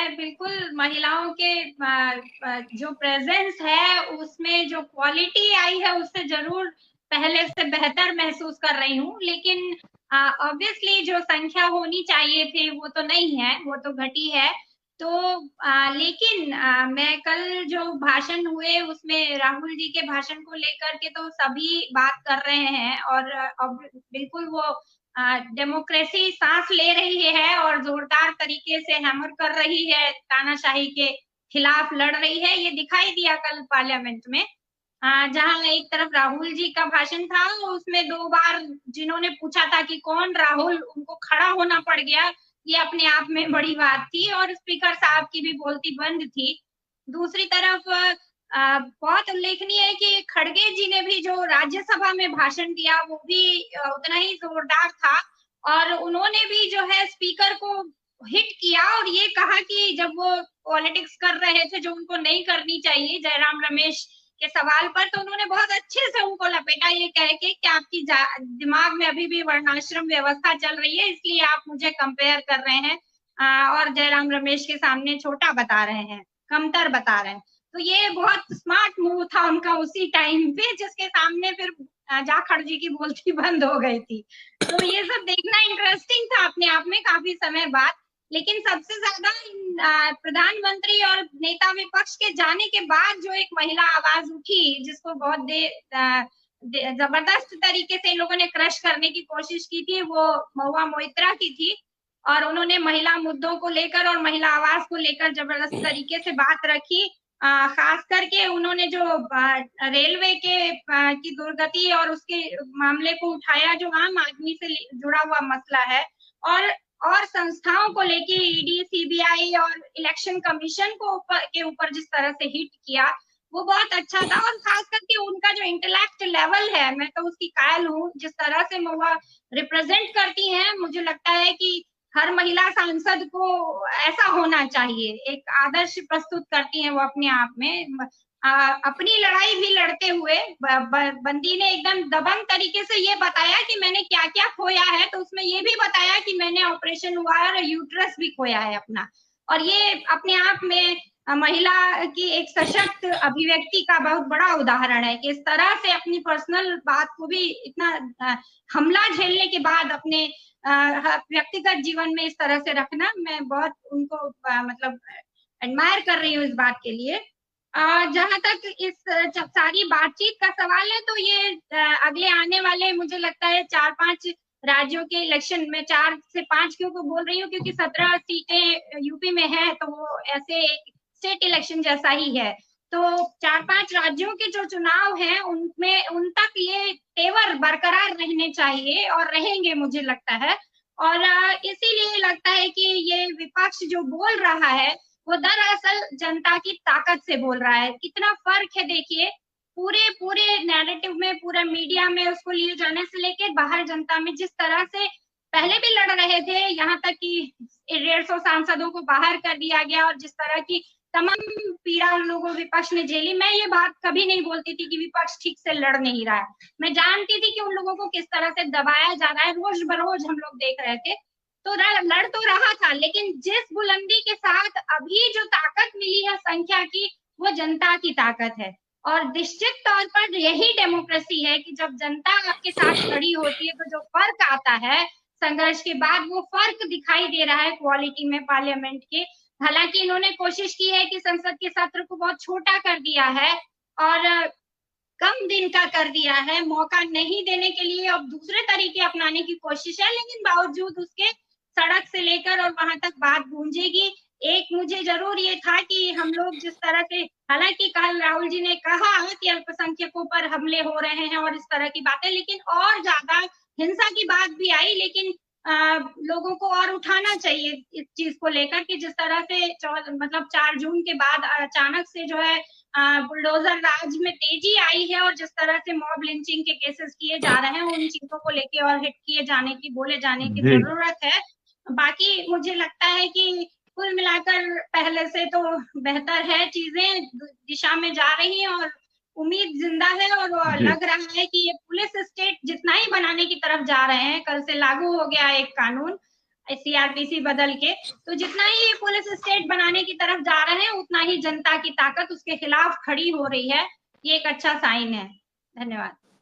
मैं बिल्कुल महिलाओं के जो प्रेजेंस है उसमें जो क्वालिटी आई है उससे जरूर पहले से बेहतर महसूस कर रही हूँ, लेकिन ऑब्वियसली जो संख्या होनी चाहिए थी वो तो नहीं है, वो तो घटी है। तो लेकिन मैं कल जो भाषण हुए उसमें राहुल जी के भाषण को लेकर के तो सभी बात कर रहे हैं, और बिल्कुल वो डेमोक्रेसी सांस ले रही है और जोरदार तरीके से हैमर कर रही है, तानाशाही के खिलाफ लड़ रही है। ये दिखाई दिया कल पार्लियामेंट में, जहां एक तरफ राहुल जी का भाषण था, उसमें 2 बार जिन्होंने पूछा था कि कौन राहुल, उनको खड़ा होना पड़ गया। ये अपने आप में बड़ी बात थी, और स्पीकर साहब की भी बोलती बंद थी। दूसरी तरफ बहुत उल्लेखनीय है कि खड़गे जी ने भी जो राज्यसभा में भाषण दिया वो भी उतना ही जोरदार था, और उन्होंने भी जो है स्पीकर को हिट किया और ये कहा कि जब वो पॉलिटिक्स कर रहे थे जो उनको नहीं करनी चाहिए जयराम रमेश के सवाल पर, तो उन्होंने बहुत अच्छे से उनको लपेटा, ये कह के कि आपकी दिमाग में अभी भी वर्णाश्रम व्यवस्था चल रही है, इसलिए आप मुझे कंपेयर कर रहे हैं और जयराम रमेश के सामने छोटा बता रहे हैं, कमतर बता रहे हैं। तो ये बहुत स्मार्ट मूव था उनका उसी टाइम पे, जिसके सामने फिर जाखड़ जी की बोलती बंद हो गई थी। तो ये सब देखना इंटरेस्टिंग था अपने आप में काफी समय बाद। लेकिन सबसे ज्यादा प्रधानमंत्री और नेता विपक्ष के जाने के बाद जो एक महिला आवाज उठी, जिसको बहुत जबरदस्त तरीके से इन लोगों ने क्रश करने की कोशिश की थी, वो महुआ मोइत्रा की थी। और उन्होंने महिला मुद्दों को लेकर और महिला आवाज को लेकर जबरदस्त तरीके से बात रखी। खास करके उन्होंने जो रेलवे के की दुर्गति और उसके मामले को उठाया, जो आम आदमी से जुड़ा हुआ मसला है, और संस्थाओं को लेके ईडी, सीबीआई और इलेक्शन कमीशन को के ऊपर जिस तरह से हिट किया, वो बहुत अच्छा था। और खास करके उनका जो इंटेलेक्ट लेवल है, मैं तो उसकी कायल हूँ, जिस तरह से वो रिप्रेजेंट करती हैं। मुझे लगता है कि हर महिला सांसद को ऐसा होना चाहिए, एक आदर्श प्रस्तुत करती हैं वो अपने आप में। अपनी लड़ाई भी लड़ते हुए बंदी ने एकदम दबंग तरीके से ये बताया कि मैंने क्या क्या खोया है, तो उसमें ये भी बताया कि मैंने ऑपरेशन हुआ है और यूट्रस भी खोया है अपना। और ये अपने आप में महिला की एक सशक्त अभिव्यक्ति का बहुत बड़ा उदाहरण है कि इस तरह से अपनी पर्सनल बात को भी इतना हमला झेलने के बाद अपने व्यक्तिगत जीवन में इस तरह से रखना, मैं बहुत उनको मतलब एडमायर कर रही हूँ इस बात के लिए। जहां तक इस सारी बातचीत का सवाल है, तो ये अगले आने वाले, मुझे लगता है 4-5 राज्यों के इलेक्शन में, 4 से 5 क्यों को बोल रही हूँ क्योंकि 17 सीटें यूपी में है, तो वो ऐसे एक स्टेट इलेक्शन जैसा ही है। तो 4-5 राज्यों के जो चुनाव हैं उनमें उन तक ये तेवर बरकरार रहने चाहिए और रहेंगे, मुझे लगता है। और इसीलिए लगता है कि ये विपक्ष जो बोल रहा है वो दरअसल जनता की ताकत से बोल रहा है। कितना फर्क है देखिए, पूरे पूरे नैरेटिव में, पूरे मीडिया में उसको लिए जाने से लेके बाहर जनता में जिस तरह से पहले भी लड़ रहे थे, यहाँ तक कि 150 सांसदों को बाहर कर दिया गया, और जिस तरह की तमाम पीड़ा लोगों विपक्ष ने झेली। मैं ये बात कभी नहीं बोलती थी कि विपक्ष ठीक से लड़ नहीं रहा है, मैं जानती थी कि उन लोगों को किस तरह से दबाया जा रहा है, रोज बरोज हम लोग देख रहे थे। तो लड़ तो रहा था, लेकिन जिस बुलंदी के साथ अभी जो ताकत मिली है संख्या की, वो जनता की ताकत है। और निश्चित तौर पर यही डेमोक्रेसी है कि जब जनता आपके साथ खड़ी होती है तो जो फर्क आता है संघर्ष के बाद, वो फर्क दिखाई दे रहा है क्वालिटी में पार्लियामेंट के। हालांकि इन्होंने कोशिश की है कि संसद के सत्र को बहुत छोटा कर दिया है और कम दिन का कर दिया है, मौका नहीं देने के लिए अब दूसरे तरीके अपनाने की कोशिश है, लेकिन बावजूद उसके सड़क से लेकर और वहां तक बात गूंजेगी। एक मुझे जरूर ये था कि हम लोग जिस तरह से, हालांकि कल राहुल जी ने कहा कि अल्पसंख्यकों पर हमले हो रहे हैं और इस तरह की बातें, लेकिन और ज्यादा हिंसा की बात भी आई। लेकिन लोगों को और उठाना चाहिए इस चीज को लेकर कि जिस तरह से मतलब 4 जून के बाद अचानक से जो है बुलडोजर राज में तेजी आई है, और जिस तरह से मॉब लिंचिंग के केसेस किए जा रहे हैं, उन चीजों को लेके और हिट किए जाने की, बोले जाने की जी। जरूरत है। बाकी मुझे लगता है कि कुल मिलाकर पहले से तो बेहतर है, चीजें दिशा में जा रही हैं और उम्मीद जिंदा है। और जी। लग रहा है कि ये पुलिस स्टेट जितना ही बनाने की तरफ जा रहे हैं, कल से लागू हो गया एक कानून, सीआरपीसी बदल के। तो जितना ही पुलिस स्टेट बनाने की तरफ जा रहे हैं, उतना ही जनता की ताकत उसके खिलाफ खड़ी हो रही है। ये एक अच्छा साइन है। धन्यवाद।